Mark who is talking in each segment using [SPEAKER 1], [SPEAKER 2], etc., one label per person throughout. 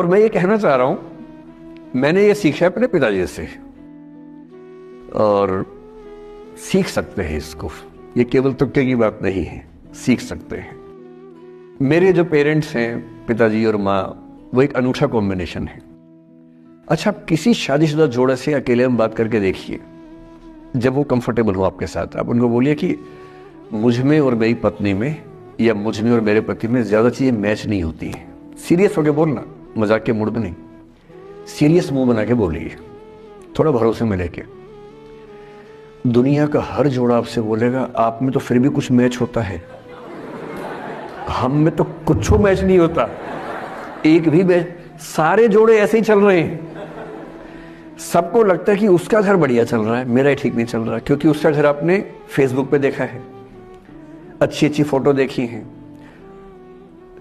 [SPEAKER 1] और मैं ये कहना चाह रहा हूं, मैंने ये सीखा है अपने पिताजी से और सीख सकते हैं इसको, ये केवल तुक्के की बात नहीं है, सीख सकते हैं। मेरे जो पेरेंट्स हैं, पिताजी और माँ, वो एक अनूठा कॉम्बिनेशन है। अच्छा, आप किसी शादीशुदा जोड़े से अकेले में बात करके देखिए, जब वो कंफर्टेबल हो आपके साथ, आप उनको बोलिए कि मुझ में और मेरी पत्नी में या मुझ में और मेरे पति में ज़्यादा चीज़ें मैच नहीं होती हैं। सीरियस होकर बोलना, मजाक के मूड में नहीं, सीरियस मुंह बना के बोलिए, थोड़ा भरोसे में लेके। दुनिया का हर जोड़ा आपसे बोलेगा आप में तो फिर भी कुछ मैच होता है, हम में तो कुछ मैच नहीं होता, एक भी मैच। सारे जोड़े ऐसे ही चल रहे हैं, सबको लगता है कि उसका घर बढ़िया चल रहा है, मेरा ही ठीक नहीं चल रहा, क्योंकि उसका घर आपने फेसबुक पे देखा है, अच्छी अच्छी फोटो देखी हैं।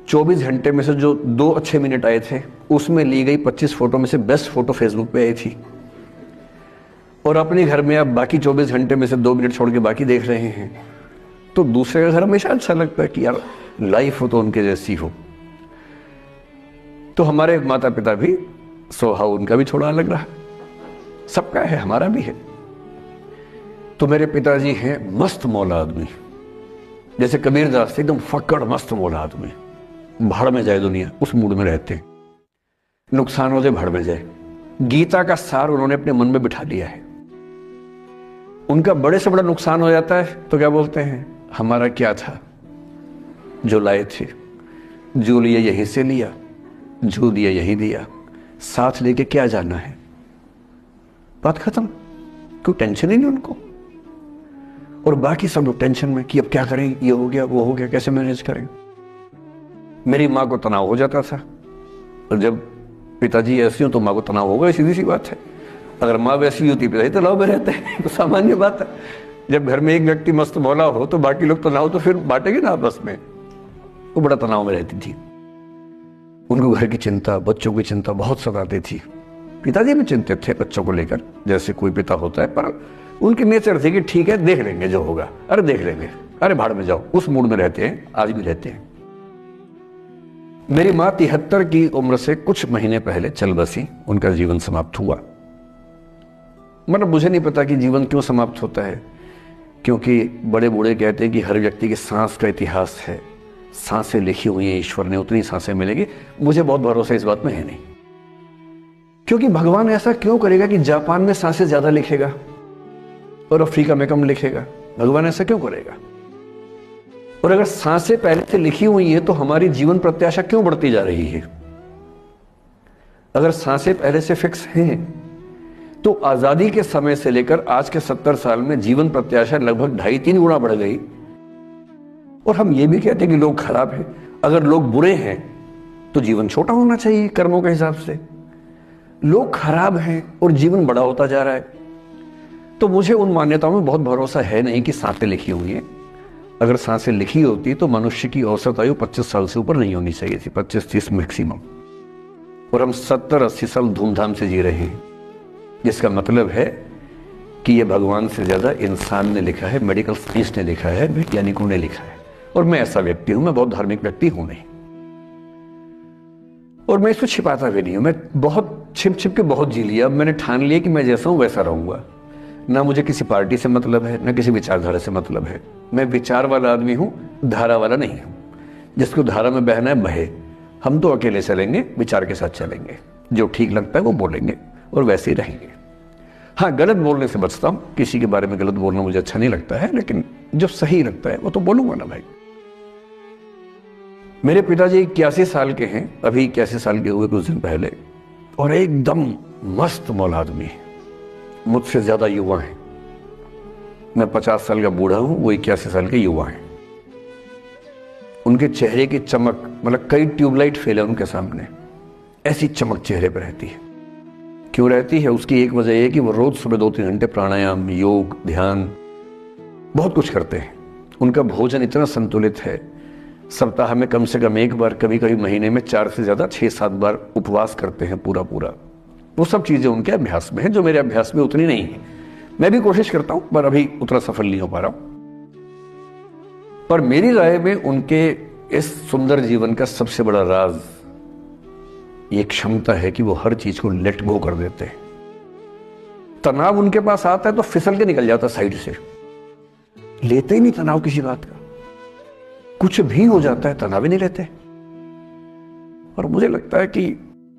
[SPEAKER 1] 24 घंटे में से जो 2 अच्छे मिनट आए थे, उसमें ली गई 25 फोटो में से बेस्ट फोटो फेसबुक पे आई थी, और अपने घर में आप बाकी 24 घंटे में से 2 मिनट छोड़ के बाकी देख रहे हैं। तो दूसरे का घर हमेशा अच्छा लगता है कि यार लाइफ हो तो उनके जैसी हो। तो हमारे माता पिता भी स्वभाव उनका भी थोड़ा अलग रहा, सबका है, हमारा भी है। तो मेरे पिताजी हैं मस्त मौला आदमी, जैसे कबीरदास एकदम फक्कड़ मस्त मौला आदमी, भाड़ में जाए दुनिया उस मूड में रहते हैं, नुकसान हो जाए भाड़ में जाए। गीता का सार उन्होंने अपने मन में बिठा लिया है। उनका बड़े से बड़ा नुकसान हो जाता है तो क्या बोलते हैं, हमारा क्या था, जो लाए थे, जो लिया यहीं से लिया, जो दिया यहीं दिया, साथ लेके क्या जाना है, बात खत्म, कोई टेंशन ही नहीं उनको। और बाकी सब लोग टेंशन में कि अब क्या करें, ये हो गया वो हो गया, कैसे मैनेज करें। मेरी माँ को तनाव हो जाता था, और जब पिताजी ऐसे हो तो माँ को तनाव होगा, सीधी सी बात है। अगर माँ वैसी होती पिताजी तनाव में रहते हैं, तो सामान्य बात है। जब घर में एक व्यक्ति मस्त मौला हो तो बाकी लोग तनाव तो फिर बांटेंगे ना आपस में। वो बड़ा तनाव में रहती थी, उनको घर की चिंता, बच्चों की चिंता बहुत सताती थी। पिताजी भी चिंतित थे बच्चों को लेकर, जैसे कोई पिता होता है, पर उनकी नेचर थी कि ठीक है देख लेंगे जो होगा, अरे देख लेंगे, अरे भाड़ में जाओ, उस मूड में रहते हैं, आज भी रहते हैं। मेरी माँ 73 की उम्र से कुछ महीने पहले चल बसी, उनका जीवन समाप्त हुआ। मतलब मुझे नहीं पता कि जीवन क्यों समाप्त होता है, क्योंकि बड़े बूढ़े कहते हैं कि हर व्यक्ति के सांस का इतिहास है, सांसें लिखी हुई हैं ईश्वर ने, उतनी सांसें मिलेंगी। मुझे बहुत भरोसा इस बात में है नहीं, क्योंकि भगवान ऐसा क्यों करेगा कि जापान में सांसें ज्यादा लिखेगा और अफ्रीका में कम लिखेगा, भगवान ऐसा क्यों करेगा। और अगर सांसें पहले से लिखी हुई है तो हमारी जीवन प्रत्याशा क्यों बढ़ती जा रही है। अगर सांसें पहले से फिक्स हैं तो आजादी के समय से लेकर आज के 70 साल में जीवन प्रत्याशा लगभग 2.5-3 गुना बढ़ गई। और हम ये भी कहते हैं कि लोग खराब हैं। अगर लोग बुरे हैं तो जीवन छोटा होना चाहिए कर्मों के हिसाब से। लोग खराब हैं और जीवन बड़ा होता जा रहा है। तो मुझे उन मान्यताओं में बहुत भरोसा है नहीं कि सांसें लिखी हुई हैं। अगर सांसें लिखी होती तो मनुष्य की औसत आयु 25 साल से ऊपर नहीं होनी चाहिए थी, 25-30 मैक्सिमम। और हम 70-80 साल धूमधाम से जी रहे हैं, जिसका मतलब है कि यह भगवान से ज्यादा इंसान ने लिखा है, मेडिकल साइंस ने लिखा है, वैज्ञानिकों ने लिखा है। और मैं ऐसा व्यक्ति हूं, मैं बहुत धार्मिक व्यक्ति हूं नहीं, और मैं इसको छिपाता भी नहीं हूं। मैं बहुत छिप छिप के बहुत जी लिया। अब मैंने ठान लिया कि मैं जैसा हूं वैसा रहूंगा। ना मुझे किसी पार्टी से मतलब है, ना किसी विचारधारा से मतलब है। मैं विचार वाला आदमी हूं, धारा वाला नहीं हूं। जिसको धारा में बहना है बहे, हम तो अकेले चलेंगे, विचार के साथ चलेंगे। जो ठीक लगता है वो बोलेंगे और वैसे ही रहेंगे। हाँ, गलत बोलने से बचता हूं, किसी के बारे में गलत बोलना मुझे अच्छा नहीं लगता है, लेकिन जो सही लगता है वो तो बोलूंगा ना भाई। मेरे पिताजी 81 साल के हैं, अभी 81 साल के हुए कुछ दिन पहले, और एकदम मस्त मौला आदमी है, मुझसे ज्यादा युवा हैं। मैं 50 साल का बूढ़ा हूं, वो 81 साल के युवा हैं। उनके चेहरे की चमक, मतलब कई ट्यूबलाइट फेल है उनके सामने, ऐसी चमक चेहरे पर रहती है। क्यों रहती है? उसकी एक वजह यह कि वो रोज सुबह 2-3 घंटे प्राणायाम, योग, ध्यान, बहुत कुछ करते हैं। उनका भोजन इतना संतुलित है, सप्ताह में कम से कम 1 बार, कभी कभी महीने में 4 से ज्यादा 6-7 बार उपवास करते हैं पूरा। वो सब चीजें उनके अभ्यास में है, जो मेरे अभ्यास में उतनी नहीं है। मैं भी कोशिश करता हूं, पर अभी उतना सफल नहीं हो पा रहा हूं। पर मेरी राय में उनके इस सुंदर जीवन का सबसे बड़ा राज ये क्षमता है कि वो हर चीज को लेट गो कर देते हैं। तनाव उनके पास आता है तो फिसल के निकल जाता साइड से, लेते ही नहीं तनाव किसी बात का। कुछ भी हो जाता है तनाव ही नहीं लेते। और मुझे लगता है कि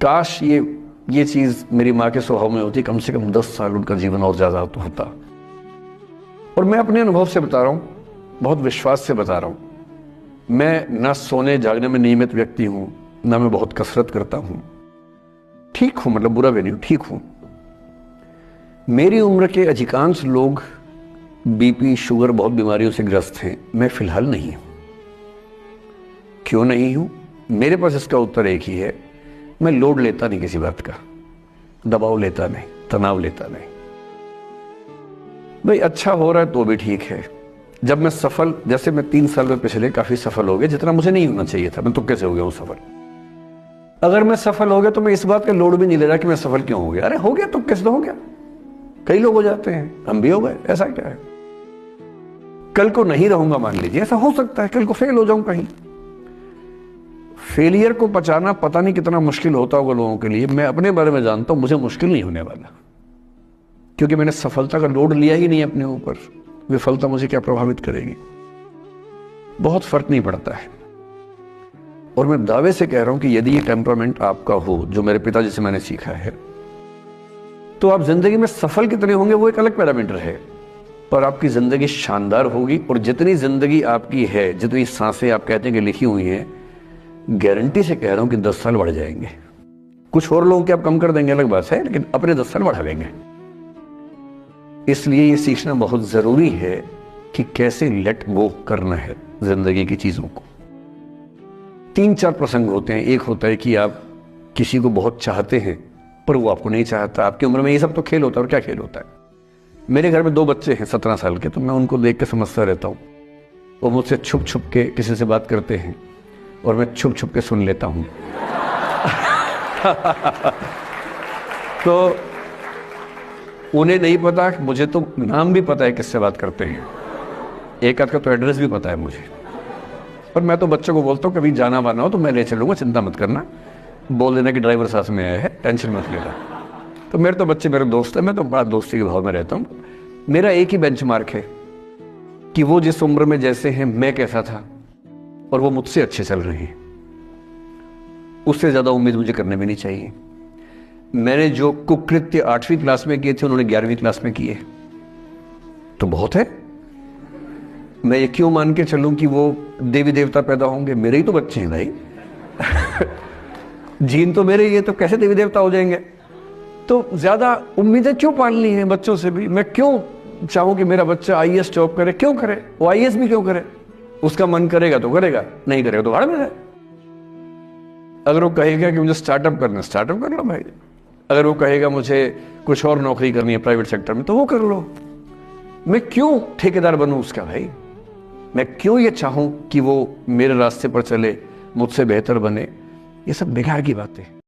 [SPEAKER 1] काश ये चीज मेरी माँ के स्वभाव में होती, कम से कम 10 साल उनका जीवन और ज्यादा तो होता। और मैं अपने अनुभव से बता रहा हूं, बहुत विश्वास से बता रहा हूं। मैं ना सोने जागने में नियमित व्यक्ति हूं, ना मैं बहुत कसरत करता हूं। ठीक हूं, मतलब बुरा भी नहीं हूं, ठीक हूं। मेरी उम्र के अधिकांश लोग बीपी शुगर बहुत बीमारियों से ग्रस्त हैं, मैं फिलहाल नहीं हूं। क्यों नहीं हूं? मेरे पास इसका उत्तर एक ही है, मैं लोड लेता नहीं किसी बात का, दबाव लेता नहीं, तनाव लेता नहीं। भाई अच्छा हो रहा है तो भी ठीक है। जब मैं सफल, जैसे मैं 3 साल में पिछले काफी सफल हो गया, जितना मुझे नहीं होना चाहिए था, मैं तुक्के से हो गया हूं सफल। अगर मैं सफल हो गया तो मैं इस बात का लोड भी नहीं ले रहा कि मैं सफल क्यों हो गया। अरे हो गया, तुक्के से तो हो गया। कई लोग हो जाते हैं, हम भी हो गए, ऐसा क्या है। कल को नहीं रहूंगा, मान लीजिए, ऐसा हो सकता है, कल को फेल हो जाऊं कहीं। फेलियर को पचाना पता नहीं कितना मुश्किल होता होगा लोगों के लिए। मैं अपने बारे में जानता हूं, मुझे मुश्किल नहीं होने वाला, क्योंकि मैंने सफलता का लोड लिया ही नहीं अपने ऊपर। विफलता मुझे क्या प्रभावित करेगी, बहुत फर्क नहीं पड़ता है। और मैं दावे से कह रहा हूं कि यदि ये टेम्परामेंट आपका हो, जो मेरे पिताजी से मैंने सीखा है, तो आप जिंदगी में सफल कितने होंगे वो एक अलग पैरामीटर है, पर आपकी जिंदगी शानदार होगी। और जितनी जिंदगी आपकी है, जितनी सांसें आप कहते हैं कि लिखी हुई हैं, गारंटी से कह रहा हूं कि 10 साल बढ़ जाएंगे। कुछ और लोगों के आप कम कर देंगे अलग बात है, लेकिन अपने 10 साल बढ़ा देंगे। इसलिए ये सीखना बहुत जरूरी है कि कैसे लेट गो करना है जिंदगी की चीजों को। 3-4 प्रसंग होते हैं। एक होता है कि आप किसी को बहुत चाहते हैं पर वो आपको नहीं चाहता। आपकी उम्र में ये सब तो खेल होता है, और क्या खेल होता है। मेरे घर में 2 बच्चे हैं 17 साल के, तो मैं उनको देख के समझता रहता हूँ। वो मुझसे छुप छुप के किसी से बात करते हैं और मैं छुप छुप के सुन लेता हूँ। तो उन्हें नहीं पता, मुझे तो नाम भी पता है किससे बात करते हैं, एक आध का तो एड्रेस भी पता है मुझे। पर मैं तो बच्चों को बोलता हूँ कभी जाना वाना हो तो मैं ले चलूंगा, चिंता मत करना, बोल देना कि ड्राइवर साथ में आया है, टेंशन मत लेना। तो मेरे तो बच्चे मेरे दोस्त हैं, मैं तो बड़ा दोस्ती के भाव में रहता हूँ। मेरा एक ही बेंचमार्क है कि वो जिस उम्र में जैसे हैं मैं कैसा था, और वो मुझसे अच्छे चल रहे हैं। उससे ज्यादा उम्मीद मुझे करने भी नहीं चाहिए। मैंने जो कुकृत्य 8वीं क्लास में किए थे, उन्होंने 11वीं क्लास में किए, तो बहुत है। मैं ये क्यों मान के चलूं कि वो देवी देवता पैदा होंगे? मेरे ही तो बच्चे हैं भाई। जीन तो मेरे ही है, तो कैसे देवी देवता हो जाएंगे? तो ज्यादा उम्मीदें क्यों पालनी है बच्चों से भी? मैं क्यों चाहूं कि मेरा बच्चा IAS जॉब करे? क्यों करे? वो IAS भी क्यों करे? उसका मन करेगा तो करेगा, नहीं करेगा तो भाड़ में है। अगर वो कहेगा कि मुझे स्टार्टअप करना है, स्टार्टअप कर लो भाई। अगर वो कहेगा मुझे कुछ और नौकरी करनी है प्राइवेट सेक्टर में, तो वो कर लो। मैं क्यों ठेकेदार बनूं उसका भाई? मैं क्यों ये चाहूं कि वो मेरे रास्ते पर चले, मुझसे बेहतर बने? ये सब बेकार की बातें हैं।